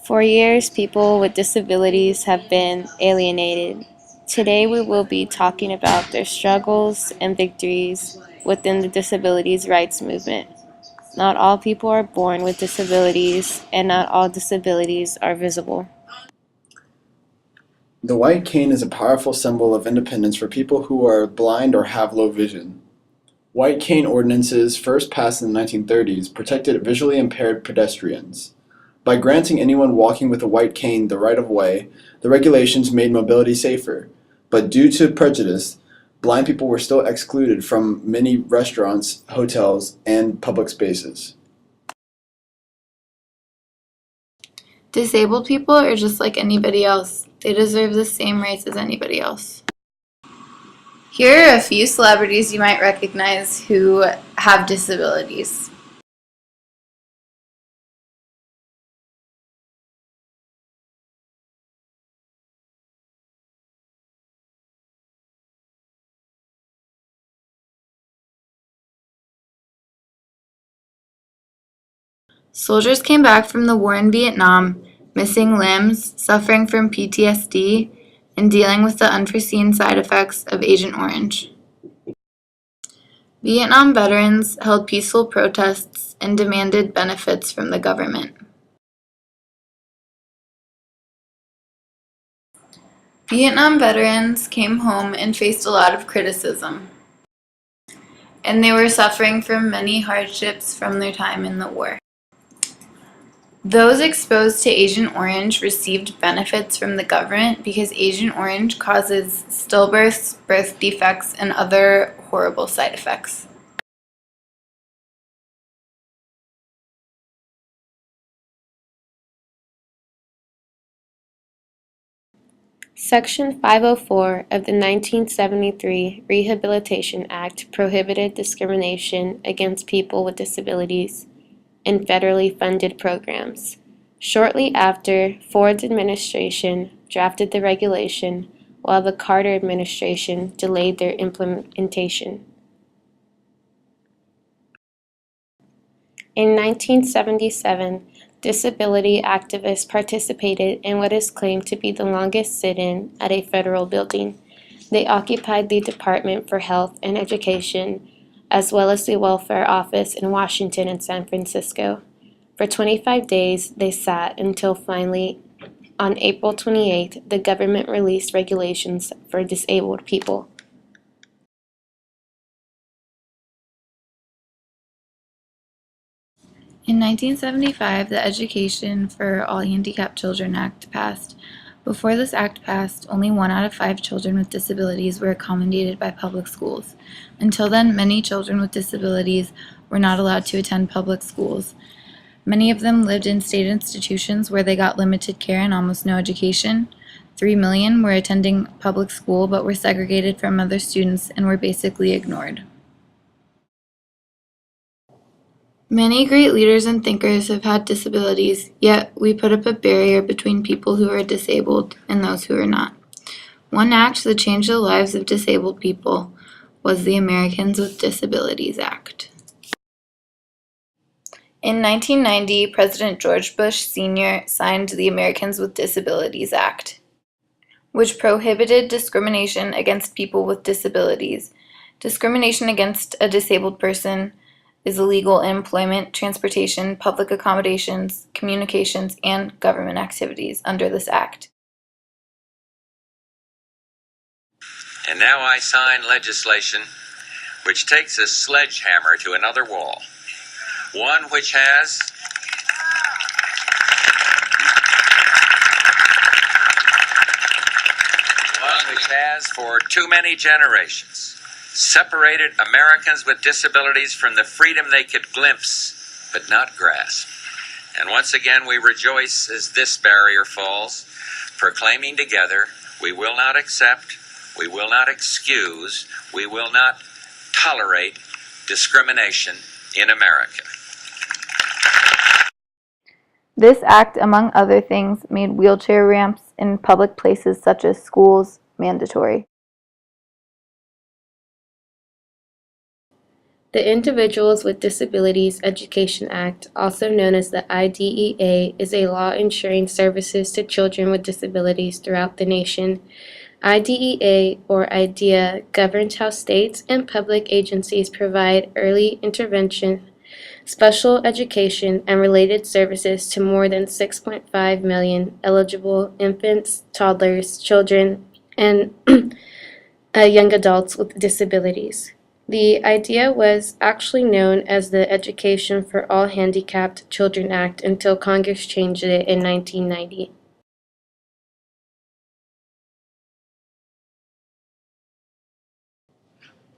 For years, people with disabilities have been alienated. Today, we will be talking about their struggles and victories within the disabilities rights movement. Not all people are born with disabilities, and not all disabilities are visible. The white cane is a powerful symbol of independence for people who are blind or have low vision. White cane ordinances, first passed in the 1930s, protected visually impaired pedestrians. By granting anyone walking with a white cane the right of way, the regulations made mobility safer. But due to prejudice, blind people were still excluded from many restaurants, hotels, and public spaces. Disabled people are just like anybody else. They deserve the same rights as anybody else. Here are a few celebrities you might recognize who have disabilities. Soldiers came back from the war in Vietnam, missing limbs, suffering from PTSD, and dealing with the unforeseen side effects of Agent Orange. Vietnam veterans held peaceful protests and demanded benefits from the government. Vietnam veterans came home and faced a lot of criticism, and they were suffering from many hardships from their time in the war. Those exposed to Agent Orange received benefits from the government because Agent Orange causes stillbirths, birth defects, and other horrible side effects. Section 504 of the 1973 Rehabilitation Act prohibited discrimination against people with disabilities in federally funded programs. Shortly after, Ford's administration drafted the regulation, while the Carter administration delayed their implementation. In 1977, disability activists participated in what is claimed to be the longest sit-in at a federal building. They occupied the Department for Health and Education, as well as the Welfare Office in Washington and San Francisco. For 25 days, they sat until finally, on April 28, the government released regulations for disabled people. In 1975, the Education for All Handicapped Children Act passed. Before this act passed, only 1 out of 5 children with disabilities were accommodated by public schools. Until then, many children with disabilities were not allowed to attend public schools. Many of them lived in state institutions where they got limited care and almost no education. 3 million were attending public school but were segregated from other students and were basically ignored. Many great leaders and thinkers have had disabilities, yet we put up a barrier between people who are disabled and those who are not. One act that changed the lives of disabled people was the Americans with Disabilities Act. In 1990, President George Bush Sr. signed the Americans with Disabilities Act, which prohibited discrimination against people with disabilities. Discrimination against a disabled person is illegal in employment, transportation, public accommodations, communications, and government activities under this act. And now I sign legislation which takes a sledgehammer to another wall, one which has for too many generations separated Americans with disabilities from the freedom they could glimpse but not grasp. And once again we rejoice as this barrier falls, proclaiming together, we will not accept, we will not excuse, we will not tolerate discrimination in America. This act, among other things, made wheelchair ramps in public places such as schools mandatory. The Individuals with Disabilities Education Act, also known as the IDEA, is a law ensuring services to children with disabilities throughout the nation. IDEA, or IDEA, governs how states and public agencies provide early intervention, special education, and related services to more than 6.5 million eligible infants, toddlers, children, and young adults with disabilities. The idea was actually known as the Education for All Handicapped Children Act until Congress changed it in 1990.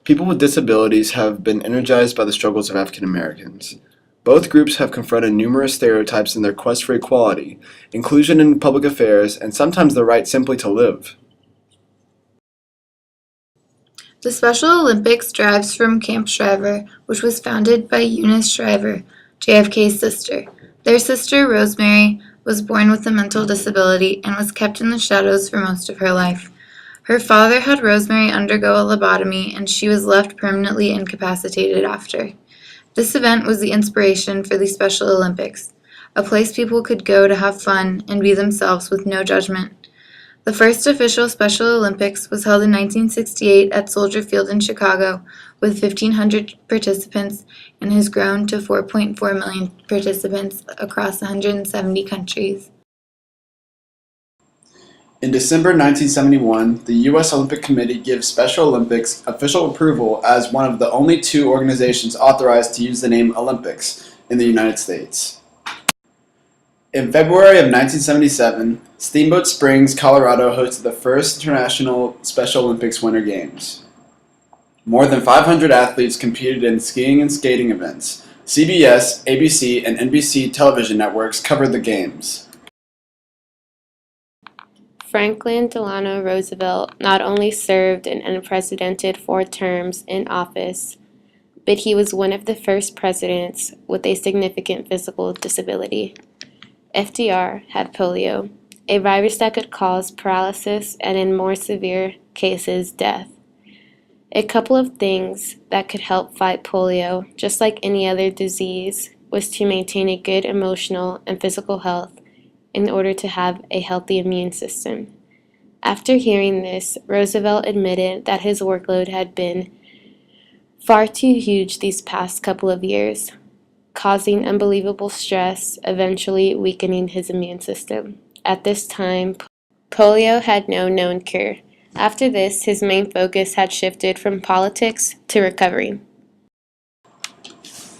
People with disabilities have been energized by the struggles of African Americans. Both groups have confronted numerous stereotypes in their quest for equality, inclusion in public affairs, and sometimes the right simply to live. The Special Olympics derives from Camp Shriver, which was founded by Eunice Shriver, JFK's sister. Their sister, Rosemary, was born with a mental disability and was kept in the shadows for most of her life. Her father had Rosemary undergo a lobotomy, and she was left permanently incapacitated after. This event was the inspiration for the Special Olympics, a place people could go to have fun and be themselves with no judgment. The first official Special Olympics was held in 1968 at Soldier Field in Chicago with 1,500 participants and has grown to 4.4 million participants across 170 countries. In December 1971, the U.S. Olympic Committee gives Special Olympics official approval as one of the only two organizations authorized to use the name Olympics in the United States. In February of 1977, Steamboat Springs, Colorado hosted the first International Special Olympics Winter Games. More than 500 athletes competed in skiing and skating events. CBS, ABC, and NBC television networks covered the games. Franklin Delano Roosevelt not only served an unprecedented 4 terms in office, but he was one of the first presidents with a significant physical disability. FDR had polio, a virus that could cause paralysis and, in more severe cases, death. A couple of things that could help fight polio, just like any other disease, was to maintain a good emotional and physical health in order to have a healthy immune system. After hearing this, Roosevelt admitted that his workload had been far too huge these past couple of years, causing unbelievable stress, eventually weakening his immune system. At this time, polio had no known cure. After this, his main focus had shifted from politics to recovery.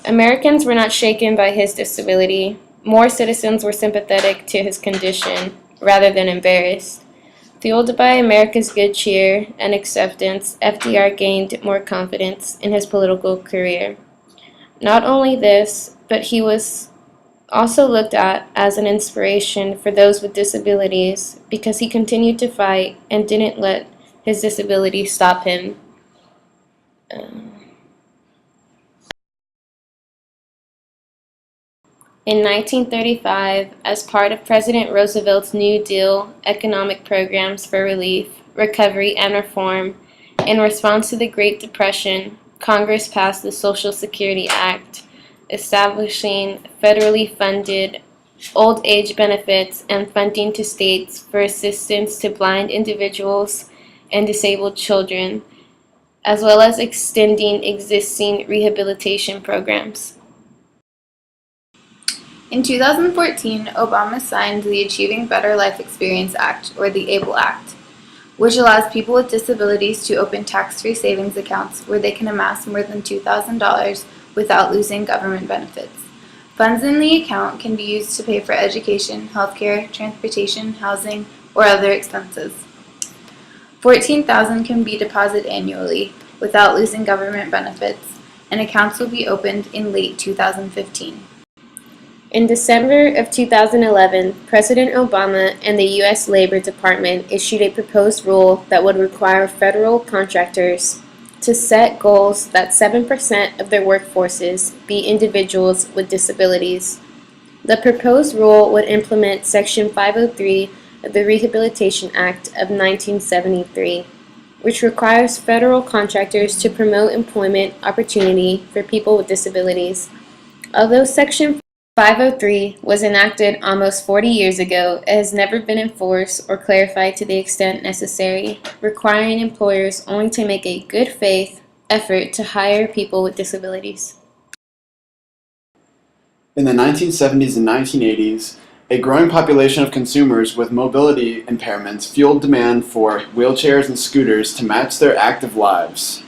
Americans were not shaken by his disability. More citizens were sympathetic to his condition rather than embarrassed. Fueled by America's good cheer and acceptance, FDR gained more confidence in his political career. Not only this, but he was also looked at as an inspiration for those with disabilities because he continued to fight and didn't let his disability stop him. In 1935, as part of President Roosevelt's New Deal economic programs for relief, recovery, and reform, in response to the Great Depression, Congress passed the Social Security Act, establishing federally funded old age benefits and funding to states for assistance to blind individuals and disabled children, as well as extending existing rehabilitation programs. In 2014, Obama signed the Achieving Better Life Experience Act, or the ABLE Act, which allows people with disabilities to open tax-free savings accounts where they can amass more than $2,000 without losing government benefits. Funds in the account can be used to pay for education, healthcare, transportation, housing, or other expenses. $14,000 can be deposited annually without losing government benefits, and accounts will be opened in late 2015. In December of 2011, President Obama and the U.S. Labor Department issued a proposed rule that would require federal contractors to set goals that 7% of their workforces be individuals with disabilities. The proposed rule would implement Section 503 of the Rehabilitation Act of 1973, which requires federal contractors to promote employment opportunity for people with disabilities. Although Section 503 was enacted almost 40 years ago, it has never been enforced or clarified to the extent necessary, requiring employers only to make a good faith effort to hire people with disabilities. In the 1970s and 1980s, a growing population of consumers with mobility impairments fueled demand for wheelchairs and scooters to match their active lives.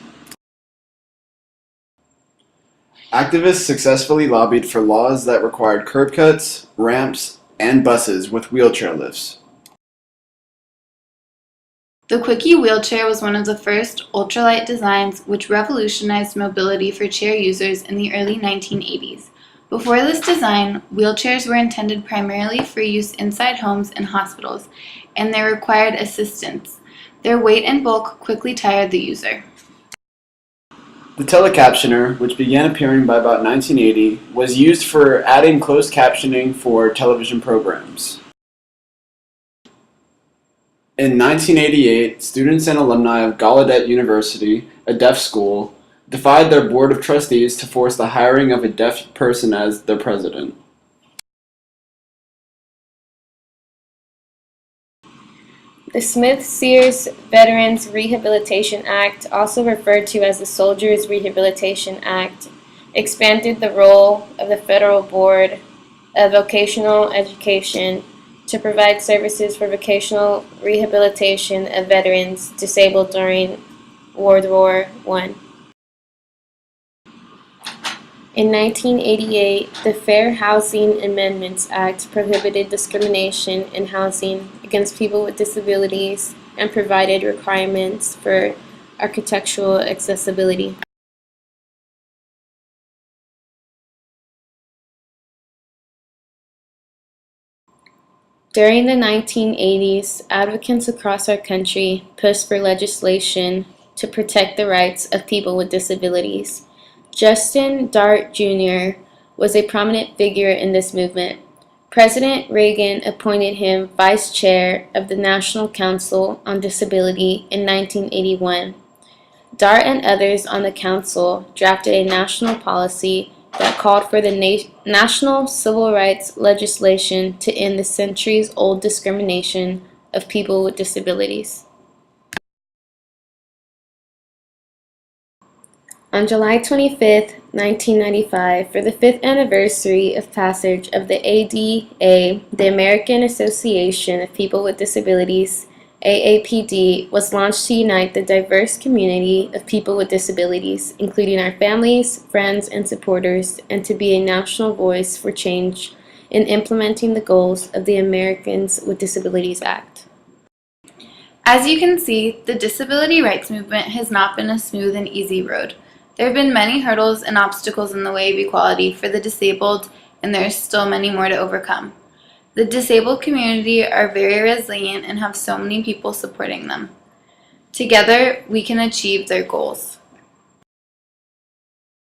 Activists successfully lobbied for laws that required curb cuts, ramps, and buses with wheelchair lifts. The Quickie wheelchair was one of the first ultralight designs which revolutionized mobility for chair users in the early 1980s. Before this design, wheelchairs were intended primarily for use inside homes and hospitals, and they required assistance. Their weight and bulk quickly tired the user. The telecaptioner, which began appearing by about 1980, was used for adding closed captioning for television programs. In 1988, students and alumni of Gallaudet University, a deaf school, defied their board of trustees to force the hiring of a deaf person as their president. The Smith-Sears Veterans Rehabilitation Act, also referred to as the Soldiers Rehabilitation Act, expanded the role of the Federal Board of Vocational Education to provide services for vocational rehabilitation of veterans disabled during World War I. In 1988, the Fair Housing Amendments Act prohibited discrimination in housing against people with disabilities and provided requirements for architectural accessibility. During the 1980s, advocates across our country pushed for legislation to protect the rights of people with disabilities. Justin Dart Jr. was a prominent figure in this movement. President Reagan appointed him vice chair of the National Council on Disability in 1981. Dart and others on the council drafted a national policy that called for the national civil rights legislation to end the centuries-old discrimination of people with disabilities. On July 25, 1995, for the 5th anniversary of passage of the ADA, the American Association of People with Disabilities, AAPD, was launched to unite the diverse community of people with disabilities, including our families, friends, and supporters, and to be a national voice for change in implementing the goals of the Americans with Disabilities Act. As you can see, the disability rights movement has not been a smooth and easy road. There have been many hurdles and obstacles in the way of equality for the disabled, and there are still many more to overcome. The disabled community are very resilient and have so many people supporting them. Together, we can achieve their goals.